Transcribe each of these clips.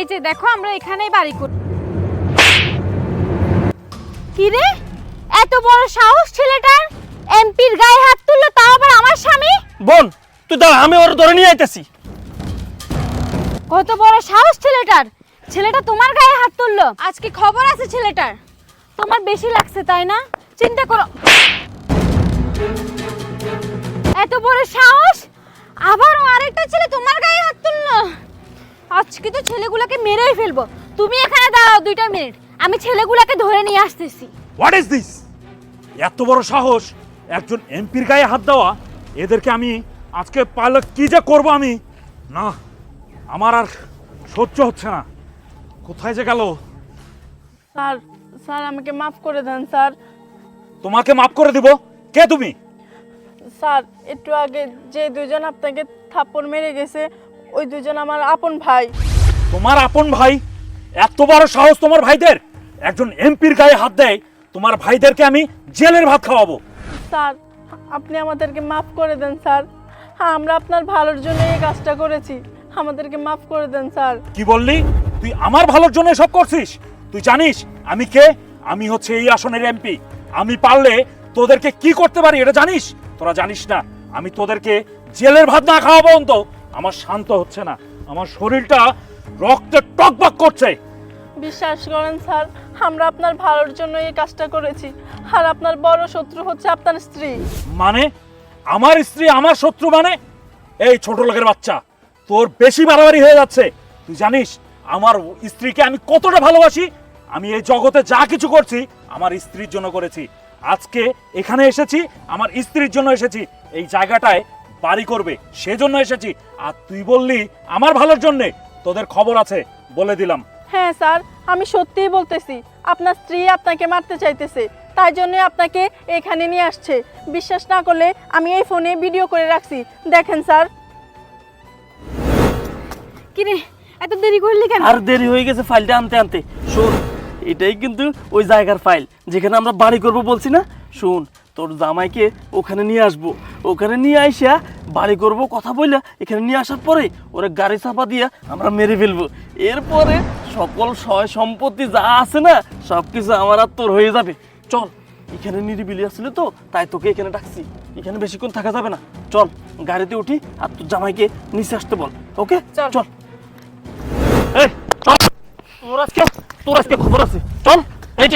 এই যে দেখো আমরা এখানেই বাড়ি করি। কি রে, এত বড় সাহস ছেলেটার, এমপির গায়ে হাত তুললো, তাও আবার আমার স্বামী। বোন তুই দাঁড়া, আমি ওর ধরে নিয়ে আইতেছি। কত বড় সাহস ছেলেটার, ছেলেটা তোমার গায়ে হাত তুললো। আজকে খবর আছে ছেলেটার। তোমার বেশি লাগছে তাই না? চিন্তা করো, এত বড় সাহস, আবার আরেকটা ছেলে তোমার গায়ে হাত তুললো। আজকে তো ছেলেগুলোকে মেরেই ফেলবো। তুমি এখানে দাঁড়াও 2 মিনিট, আমি ছেলেগুলোকে ধরে নিয়ে আসতেছি। What is this? এত বড় সাহস একজন এমপির গায়ে হাত দেওয়া! এদেরকে আমি আজকে পারলে কি যে করব আমি, না আমার আর সহ্য হচ্ছে না। কোথায় যে গেল? স্যার স্যার আমাকে মাফ করে দেন স্যার। তোমাকে মাফ করে দিব? কে তুমি? স্যার একটু আগে যে দুজন আপনাকে থাপ্পড় মেরে গেছে ওই দুজন আমার আপন ভাই। তোমার আপন ভাই? এত বড় সাহস তোমার ভাইদের! একজন এমপির গায়ে হাত দেয়, তোমার ভাইদেরকে আমি জেলের ভাত খাওয়াবো। স্যার আপনি আমাদেরকে মাফ করে দেন স্যার, আমরা আপনার ভালোর জন্য এই কাজটা করেছি, আমাদেরকে মাফ করে দেন স্যার। কি বললি? তুই আমার ভালোর জন্য সব করছিস? তুই জানিস আমি কে? আমি হচ্ছে এই আসনের এমপি। আমি পারলে তোদেরকে কি করতে পারি এটা জানিস? তোরা জানিস না। আমি তোদেরকে জেলের ভাত না খাওয়াবো তো আমার শান্ত হচ্ছে না, আমার শরীরটা রক্তে টকবক করছে। বিশ্বাস করেন স্যার, আমরা আপনার ভালোর জন্য এই কাজটা করেছি, আর আপনার বড় শত্রু হচ্ছে আপনার স্ত্রী। মানে আমার স্ত্রী আমার শত্রু? মানে এই ছোট লোকের বাচ্চা, তোর বেশি বাড়াবাড়ি হয়ে যাচ্ছে। তুই জানিস আমার স্ত্রীকে আমি কতটা ভালোবাসি? আমি এই জগতে যা কিছু করছি আমার স্ত্রীর জন্য করেছি। আজকে এখানে এসেছি আমার স্ত্রীর জন্য এসেছি, এই জায়গাটায় বাড়ি করবে সেজন্য এসেছি। আর তুই বললি আমার ভালোর জন্যে। তোদের খবর আছে বলে দিলাম। হ্যাঁ স্যার, আমি সত্যিই বলতেছি, আপনার স্ত্রী আপনাকে মারতে চাইতেছে, তাই জন্য আপনাকে এখানে নিয়ে আসছে। বিশ্বাস না করলে আমি এই ফোনে ভিডিও করে রাখছি, দেখেন স্যার। কি রে, এত দেরি করলি কেন? আর দেরি হয়ে গেছে ফাইলটা আনতে আনতে। শোন, এটাই কিন্তু ওই জায়গার ফাইল যেখানে আমরা বাড়ি করব বলছি না। শোন, তোর জামাইকে ওখানে নিয়ে আসবো, ওখানে নিয়ে আইসা বাড়ি করব কথা বললা, এখানে নিয়ে আসার পরে ওরা গাড়ি চাপা দিয়ে আমরা মেরে ফেলবো। এরপরে সকল সয় সম্পত্তি যা আছে না সব কিছু আমার আর তোর হয়ে যাবে। চল, এখানে নিরিবিলি আসছিল তো তাই তোকে এখানে ডাকছি, এখানে বেশিক্ষণ থাকা যাবে না। চল গাড়িতে উঠি আর তোর জামাইকে নিচে আসতে বল। ওকে চল। চল। এই চল, তোর আজকে খবর আছে। চল, এই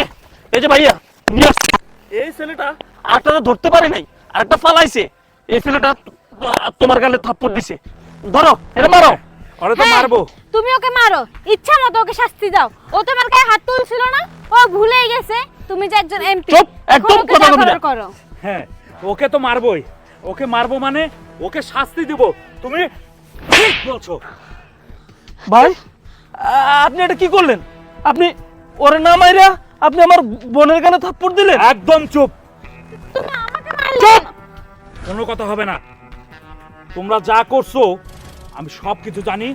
যে ভাইয়া নিয়ে আসছে। এই ছেলেটা আরেকটা ধরতে পারে নাই, আরেকটা পালাইছে। এই ছেলেটা তোমার গালে থাপ্পড় দিছে। ধরো, এটা মারো। আরে তো হ্যাঁ, মারবো। তুমি ওকে মারো, ইচ্ছা মতো ওকে শাস্তি দাও। ও তোমার গায়ে হাত তুলছিল না, ও ভুলেই গেছে তুমি যে একজন এমপি। চুপ, একদম কথা বলবি না। করো। হ্যাঁ, ওকে তো মারবোই। ওকে মারবো মানে ওকে শাস্তি দিব। তুমি ঠিক বলছো। ভাই, আপনি এটা কি করলেন? আপনি ওরে না মাইরা আপনি আমার বোনের গালে থাপ্পড় দিলেন। একদম চুপ। তুমি আমাকে মারলে চুপ! কেন? কোনো কথা হবে না। তোমরা যা করছো আমি সব কিছু জানি,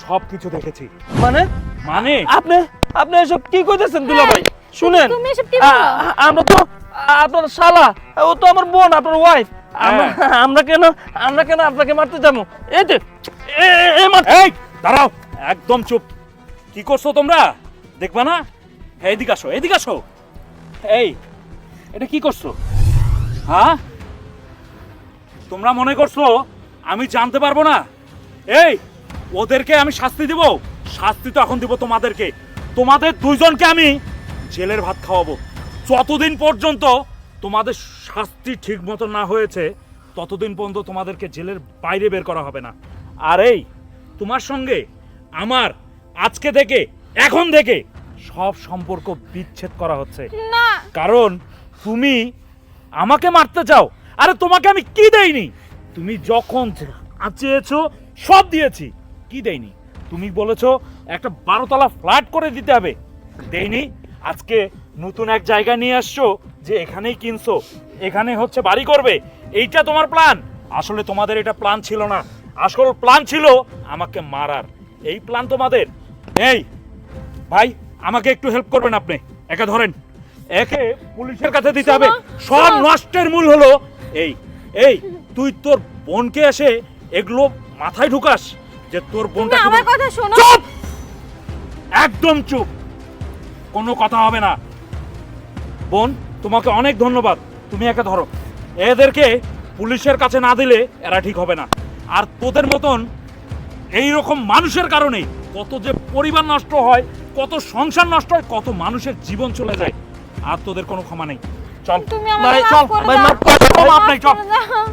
সব কিছু দেখেছি। মানে মানে আপনি এসব কি কইতেছেন দুলা ভাই? শুনেন, তুমি এসব কি বলো? আমরা তো আপনার শালা, ও তো আমার বোন, আপনার ওয়াইফ। আমরা কেন আপনাকে মারতে যাবো? এই যে এই দাঁড়াও, একদম চুপ। কি করছো তোমরা? দেখবা না? এইদিকে আসো, এইদিকে আসো। এই এটা কি করছো? হ্যাঁ, তোমরা মনে করছো আমি জানতে পারবো না? এই ওদেরকে আমি শাস্তি দিব। শাস্তি তো এখন দিব তোমাদেরকে। তোমাদের দুইজনকে আমি জেলের ভাত খাওয়াবো। যতদিন পর্যন্ত তোমাদের শাস্তি ঠিক মতো না হয়েছে ততদিন পর্যন্ত তোমাদেরকে জেলের বাইরে বের করা হবে না। আর এই তোমার সঙ্গে আমার আজকে থেকে, এখন থেকে সব সম্পর্ক বিচ্ছেদ করা হচ্ছে। না, কারণ তুমি আমাকে মারতে চাও। আরে তোমাকে আমি কি দেইনি? তুমি যখন চেয়েছো সব দিয়েছি। কি দেইনি? তুমি বলেছো একটা 12তলা ফ্ল্যাট করে দিতে হবে, দেইনি। আজকে নতুন এক জায়গা নিয়ে আসছো যে এখানেই কিনছো, এখানে হচ্ছে বাড়ি করবে। এইটা তোমার প্ল্যান। আসলে তোমাদের এটা প্ল্যান ছিল না, আসল প্ল্যান ছিল আমাকে মারার। এই প্ল্যান তোমাদের। এই ভাই, আমাকে একটু হেল্প করবেন আপনি? একে ধরেন, একে পুলিশের কাছে দিতে হবে। সব নষ্টের মূল হলো এই তুই তোর বোনকে এসে এগুলো মাথায় ঢুকাস যে তোর বোনটা তুমি আমার কথা শোনো। চুপ! একদম চুপ, কোনো কথা হবে না। বোন, তোমাকে অনেক ধন্যবাদ, তুমি একে ধরো। এদেরকে পুলিশের কাছে না দিলে এরা ঠিক হবে না। আর তোদের মতন এই রকম মানুষের কারণেই কত যে পরিবার নষ্ট হয়, কত সংসার নষ্ট হয়, কত মানুষের জীবন চলে যায়। আর তোদের কোনো ক্ষমা নেই। চল তুমি আমাকে ভাই, মাফ চল, করে ভাই, দাও। মাফ করে দাও, মাফ নাই, চল। করে দাও।